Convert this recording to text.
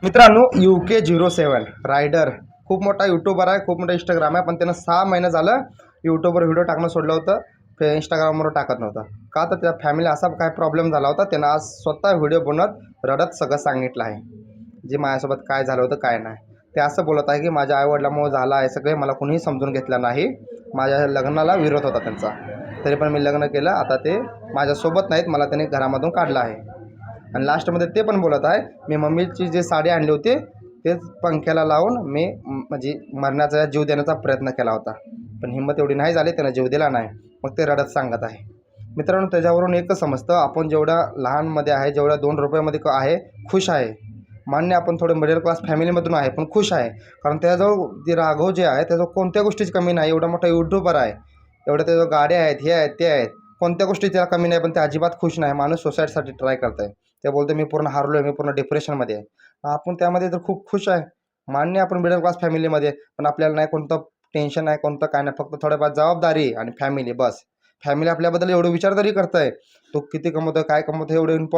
मित्रांनो UK07 rider खूप मोठा यूट्यूबर आहे, खूप मोठा इंस्टाग्राम आहे, पण त्यानं 6 महिने झालं यूट्यूबवर व्हिडिओ टाकणं सोडलं होतं. इंस्टाग्रामवर टाकत नव्हता का, तर त्या फॅमिली असा काय प्रॉब्लेम झाला होता. त्यानं आज स्वतः व्हिडिओ बनवत रडत सगळं सांगितलं आहे, जे माझ्यासोबत काय झालं होतं काय नाही. ते असं बोलत आहे की माझ्या आईवडिलांमुळे झालं आहे सगळे, मला कुणीही समजून घेतलं नाही, माझ्या लग्नाला विरोध होता त्यांचा, तरी पण मी लग्न केलं. आता ते माझ्यासोबत नाहीत, मला त्याने घरामधून काढलं आहे. आणि लास्टमध्ये ते पण बोलत आहे, मी मम्मीची जी साडी आणली होती तेच पंख्याला लावून मी म्हणजे मरण्याचा जीव देण्याचा प्रयत्न केला होता, पण हिंमत एवढी नाही झाली, त्यानं जीव दिला नाही. मग ते रडत सांगत आहे. मित्रांनो, त्याच्यावरून एकच समजतं, आपण जेवढ्या लहानमध्ये आहे, जेवढ्या 2 रुपयामध्ये आहे, खुश आहे. मान्य आपण थोडं मिडल क्लास फॅमिलीमधून आहे, पण खुश आहे. कारण त्याजवळ जे राघव जे आहे त्याजवळ कोणत्या गोष्टीची कमी नाही. एवढा मोठा यूट्यूबर आहे, एवढ्या त्याजवळ गाड्या आहेत, हे आहेत ते आहेत, कोणत्या गोष्टी त्याला कमी नाही, पण ते अजिबात खुश नाही. माणूस सोसायटीसाठी ट्राय करत आहे. ते बोलतो मी पूर्ण हारलो आहे, मी पूर्ण डिप्रेशनमध्ये आहे. आपण त्यामध्ये तर खूप खुश आहे. मान्य आपण मिडल क्लास फॅमिलीमध्ये, पण आपल्याला नाही कोणतं टेन्शन नाही, कोणतं काय नाही, फक्त थोडंफार जबाबदारी आणि फॅमिली, बस. फॅमिली आपल्याबद्दल एवढं विचार तरी करत आहे, तो किती कमवतो काय कमवतो एवढं इम्पॉर्टंट